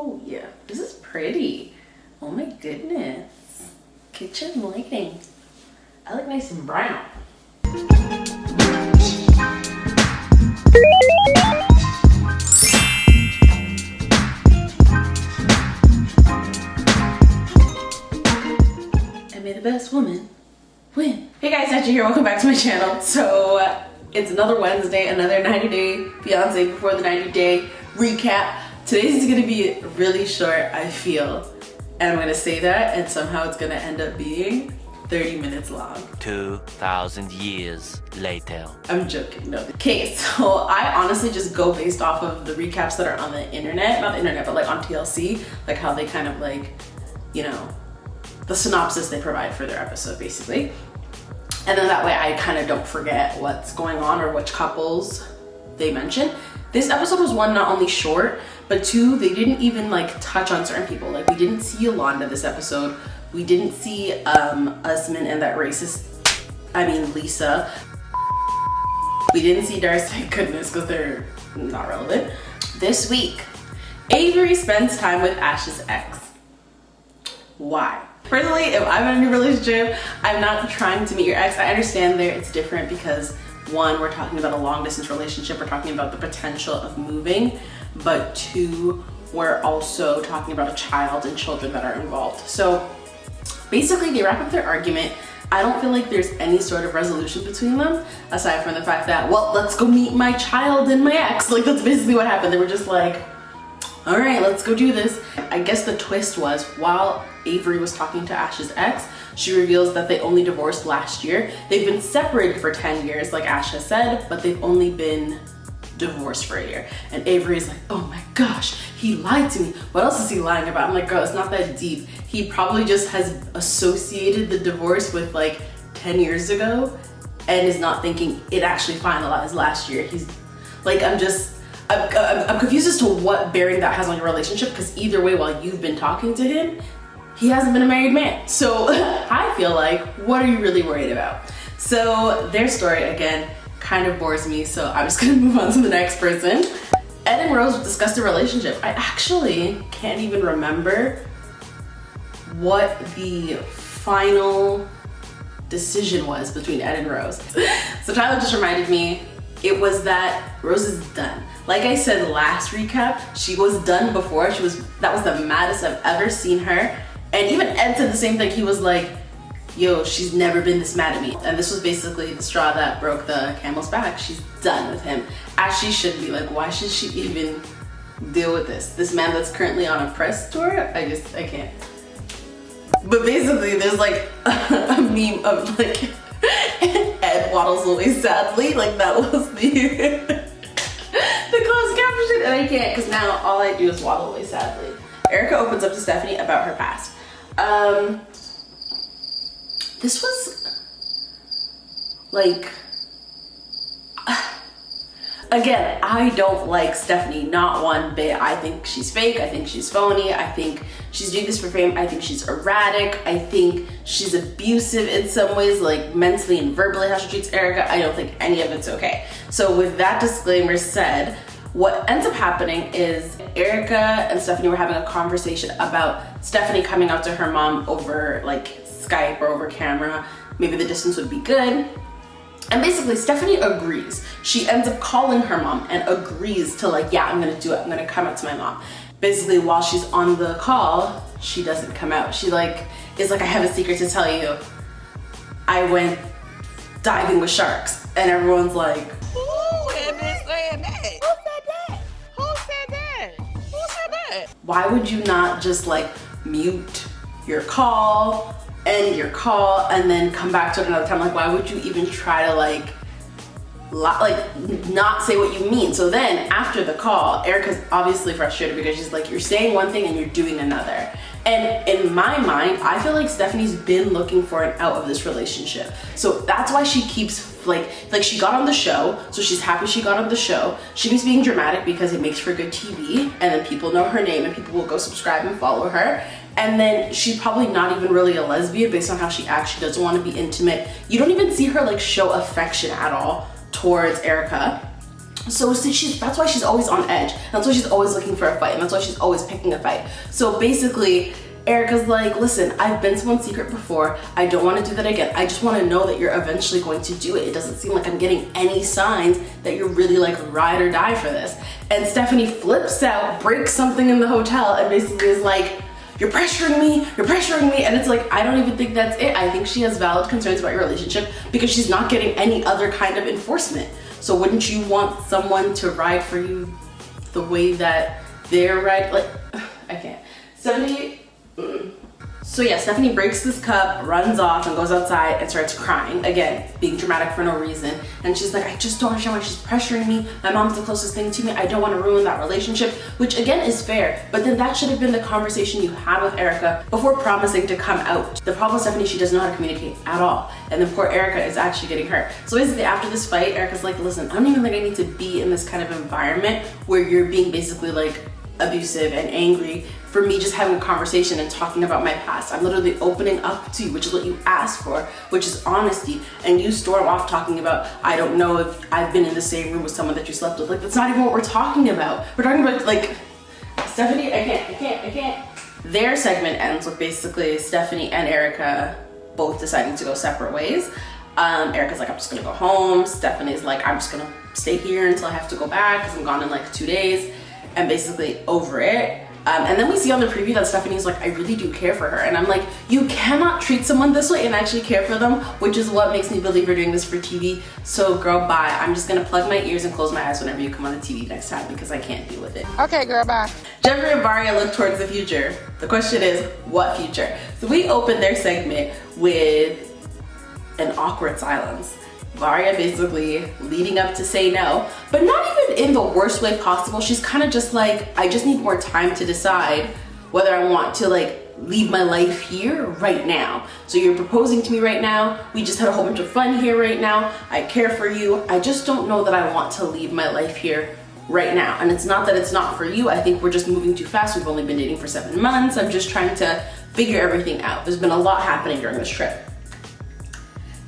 Oh yeah, this is pretty. Oh my goodness. Kitchen lighting. I look nice and brown. And may the best woman win. Hey guys, Ashley here, welcome back to my channel. So it's another Wednesday, another 90-day fiance before the 90-day recap. Today's is gonna be really short, I feel. And I'm gonna say that, and somehow it's gonna end up being 30 minutes long. 2,000 years later. I'm joking, no. Okay, so I honestly just go based off of the recaps that are on the internet. Not the internet, but like on TLC. Like how they kind of like, you know, the synopsis they provide for their episode, basically. And then that way I kind of don't forget what's going on or which couples they mention. This episode was one, not only short, but two, they didn't even like touch on certain people. Like we didn't see Lana this episode. We didn't see Usman and that racist, Lisa. We didn't see Darcy, thank goodness, because they're not relevant. This week, Avery spends time with Ash's ex. Why? Personally, if I'm in a new relationship, I'm not trying to meet your ex. I understand there it's different because one, we're talking about a long distance relationship. We're talking about the potential of moving, but two, we're also talking about a child and children that are involved. So basically they wrap up their argument. I don't feel like there's any sort of resolution between them aside from the fact that, well, let's go meet my child and my ex. Like that's basically what happened. They were just like, all right, let's go do this. I guess the twist was while Avery was talking to Ash's ex, she reveals that they only divorced last year. They've been separated for 10 years, like Ash has said, but they've only been divorced for a year. And Avery's like, oh my gosh, he lied to me. What else is he lying about? I'm like, girl, it's not that deep. He probably just has associated the divorce with like 10 years ago and is not thinking it actually finalized last year. He's like, I'm confused as to what bearing that has on your relationship, because either way, while you've been talking to him, he hasn't been a married man. So I feel like, what are you really worried about? So their story, again, kind of bores me, so I'm just gonna move on to the next person. Ed and Rose discussed their relationship. I actually can't even remember what the final decision was between Ed and Rose. So Tyler just reminded me, it was that Rose is done. Like I said last recap, she was done before. That was the maddest I've ever seen her. And even Ed said the same thing. He was like, yo, she's never been this mad at me. And this was basically the straw that broke the camel's back. She's done with him. As she should be. Like, why should she even deal with this? This man that's currently on a press tour? I can't. But basically, there's like a meme of like, Ed waddles away sadly. Like that was the closed caption. And I can't, because now all I do is waddle away sadly. Erica opens up to Stephanie about her past. This was like, again, I don't like Stephanie, not one bit. I think she's fake, I think she's phony, I think she's doing this for fame, I think she's erratic, I think she's abusive in some ways, like mentally and verbally how she treats Erica. I don't think any of it's okay. So with that disclaimer said, what ends up happening is Erica and Stephanie were having a conversation about Stephanie coming out to her mom over like Skype or over camera. Maybe the distance would be good. And basically Stephanie agrees. She ends up calling her mom and agrees to like, yeah, I'm gonna do it. I'm gonna come out to my mom. Basically while she's on the call, she doesn't come out. She like is like, I have a secret to tell you. I went diving with sharks. And everyone's like, Who am I saying that? Who said that? Who said that? Who said that? why would you not just like mute your call, end your call, and then come back to it another time? Like, why would you even try to like not say what you mean? So then after the call, Erica's obviously frustrated because she's like, you're saying one thing and you're doing another. And in my mind, I feel like Stephanie's been looking for an out of this relationship. So that's why she keeps like she got on the show, so she's happy she got on the show. She keeps being dramatic because it makes for good TV, and then people know her name and people will go subscribe and follow her. And then she's probably not even really a lesbian based on how she acts. She doesn't want to be intimate. You don't even see her like show affection at all towards Erica. So that's why she's always on edge. That's why she's always looking for a fight, and that's why she's always picking a fight. So basically, Erica's like, listen, I've been someone's secret before. I don't want to do that again. I just want to know that you're eventually going to do it. It doesn't seem like I'm getting any signs that you're really like ride or die for this. And Stephanie flips out, breaks something in the hotel, and basically is like, you're pressuring me, and it's like, I don't even think that's it. I think she has valid concerns about your relationship because she's not getting any other kind of enforcement. So wouldn't you want someone to ride for you the way that they're riding? Like, I can't. Stephanie, So yeah, Stephanie breaks this cup, runs off, and goes outside and starts crying. Again, being dramatic for no reason. And she's like, I just don't understand why she's pressuring me. My mom's the closest thing to me. I don't want to ruin that relationship, which again is fair. But then that should have been the conversation you had with Erica before promising to come out. The problem with Stephanie, she doesn't know how to communicate at all. And then poor Erica is actually getting hurt. So basically after this fight, Erica's like, listen, I don't even think I need to be in this kind of environment where you're being basically like abusive and angry for me just having a conversation and talking about my past. I'm literally opening up to you, which is what you asked for, which is honesty. And you storm off talking about, I don't know if I've been in the same room with someone that you slept with. Like, that's not even what we're talking about. We're talking about like, Stephanie, I can't. Their segment ends with basically Stephanie and Erica both deciding to go separate ways. Erica's like, I'm just gonna go home. Stephanie's like, I'm just gonna stay here until I have to go back because I'm gone in like 2 days. And basically over it. And then we see on the preview that Stephanie's like, I really do care for her. And I'm like, you cannot treat someone this way and actually care for them, which is what makes me believe you're doing this for TV. So girl, bye. I'm just gonna plug my ears and close my eyes whenever you come on the TV next time because I can't deal with it. Okay, girl, bye. Jeffrey and Varya look towards the future. The question is, what future? So we opened their segment with an awkward silence. Varya basically leading up to say no, but not even in the worst way possible. She's kind of just like, I just need more time to decide whether I want to like leave my life here right now. So you're proposing to me right now. We just had a whole bunch of fun here right now. I care for you. I just don't know that I want to leave my life here right now. And it's not that it's not for you. I think we're just moving too fast. We've only been dating for 7 months. I'm just trying to figure everything out. There's been a lot happening during this trip.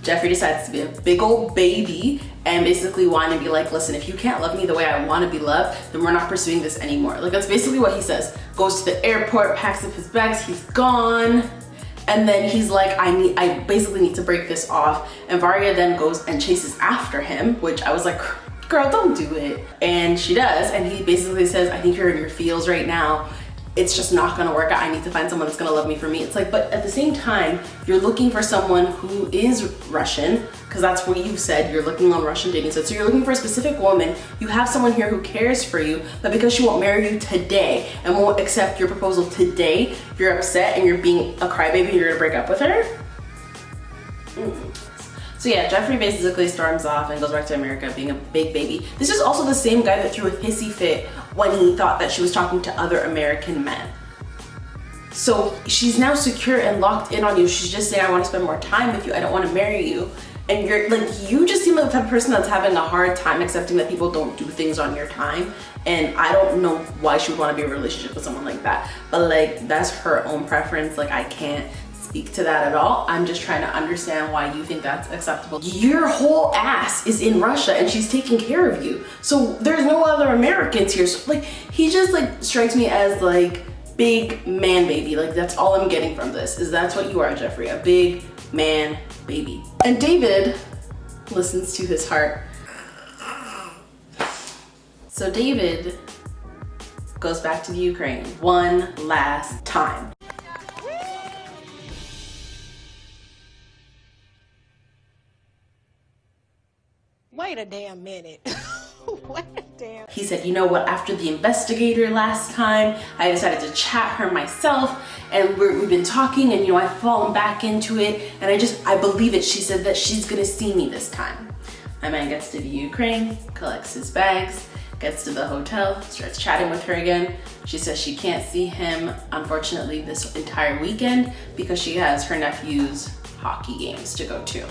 Jeffrey decides to be a big old baby and basically want to be like, listen, if you can't love me the way I want to be loved, then we're not pursuing this anymore. Like, that's basically what he says. Goes to the airport, packs up his bags, he's gone. And then he's like, I basically need to break this off. And Varya then goes and chases after him, which I was like, girl, don't do it. And she does. And he basically says, I think you're in your feels right now. It's just not gonna work out. I need to find someone that's gonna love me for me. It's like, but at the same time, you're looking for someone who is Russian, because that's what you've said, you're looking on Russian dating sites. So you're looking for a specific woman. You have someone here who cares for you, but because she won't marry you today and won't accept your proposal today, you're upset and you're being a crybaby and you're gonna break up with her? So yeah, Jeffrey basically storms off and goes back to America being a big baby. This is also the same guy that threw a hissy fit when he thought that she was talking to other American men. So she's now secure and locked in on you. She's just saying, I want to spend more time with you. I don't want to marry you. And you're like, you just seem like the type of person that's having a hard time accepting that people don't do things on your time. And I don't know why she would want to be in a relationship with someone like that. But like, that's her own preference. Like, I can't speak to that at all. I'm just trying to understand why you think that's acceptable. Your whole ass is in Russia and she's taking care of you. So there's no other Americans here. So like, he just like strikes me as like big man baby. Like, that's all I'm getting from this, is that's what you are, Jeffrey, a big man baby. And David listens to his heart. So David goes back to the Ukraine one last time. Wait a damn minute. Wait a damn. He said, you know what, after the investigator last time, I decided to chat her myself, and we've been talking, and you know, I've fallen back into it, and I believe it. She said that she's gonna see me this time. My man gets to the Ukraine, collects his bags, gets to the hotel, starts chatting with her again. She says she can't see him, unfortunately, this entire weekend because she has her nephew's hockey games to go to.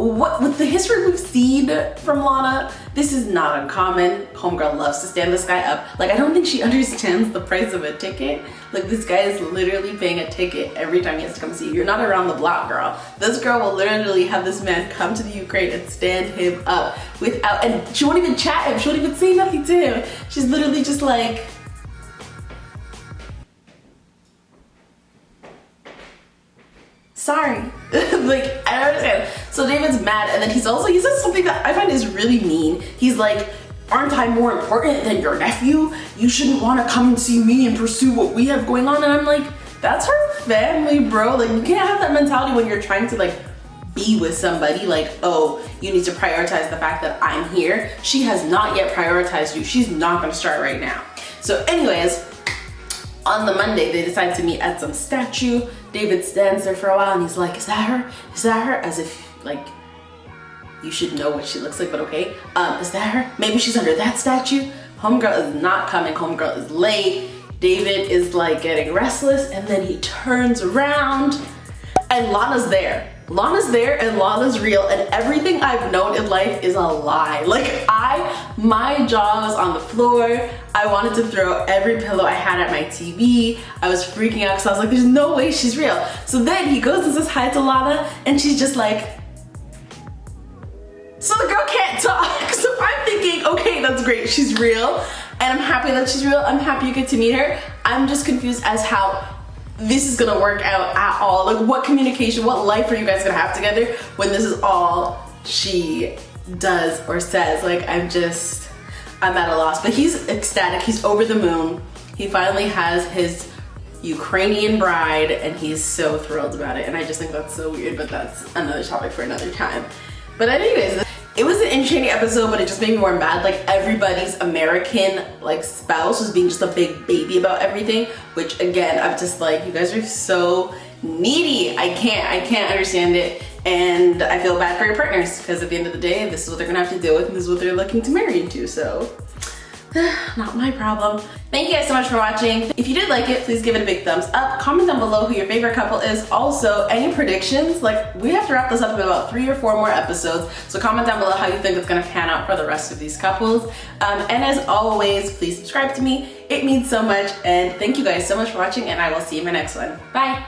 what with the history we've seen from Lana, this is not uncommon. Homegirl loves to stand this guy up. Like, I don't think she understands the price of a ticket. Like, this guy is literally paying a ticket every time he has to come see you. You're not around the block, girl. This girl will literally have this man come to the Ukraine and stand him up without, and she won't even chat him. She won't even say nothing to him. She's literally just like, sorry. Like, I don't understand. So David's mad, and then he says something that I find is really mean. He's like, aren't I more important than your nephew? You shouldn't want to come and see me and pursue what we have going on. And I'm like, that's her family, bro. Like, you can't have that mentality when you're trying to like be with somebody. Like, oh, you need to prioritize the fact that I'm here. She has not yet prioritized you. She's not gonna start right now. So anyways, on the Monday, they decide to meet at some statue. David stands there for a while and he's like, is that her? Is that her? As if like, you should know what she looks like, but okay. Is that her? Maybe she's under that statue. Homegirl is not coming. Homegirl is late. David is like getting restless, and then he turns around and Lana's there. Lana's there and Lana's real, and everything I've known in life is a lie. Like, my jaw was on the floor. I wanted to throw every pillow I had at my TV. I was freaking out because I was like, there's no way she's real. So then he goes and says hi to Lana, and she's just like, so the girl can't talk. So I'm thinking, okay, that's great, she's real, and I'm happy that she's real. I'm happy you get to meet her. I'm just confused as how this is gonna work out at all. Like, what communication, what life are you guys gonna have together when this is all she does or says? Like, I'm at a loss. But he's ecstatic, he's over the moon. He finally has his Ukrainian bride, and he's so thrilled about it. And I just think that's so weird, but that's another topic for another time. But anyways, it was an entertaining episode, but it just made me more mad. Like, everybody's American like spouse was being just a big baby about everything, which again, I'm just like, you guys are so needy. I can't understand it. And I feel bad for your partners, because at the end of the day, this is what they're gonna have to deal with, and this is what they're looking to marry into, so not my problem. Thank you guys so much for watching. If you did like it, please give it a big thumbs up. Comment down below who your favorite couple is. Also, any predictions? Like, we have to wrap this up in about 3 or 4 more episodes, so comment down below how you think it's gonna pan out for the rest of these couples. And as always, please subscribe to me. It means so much, and thank you guys so much for watching, and I will see you in my next one. Bye.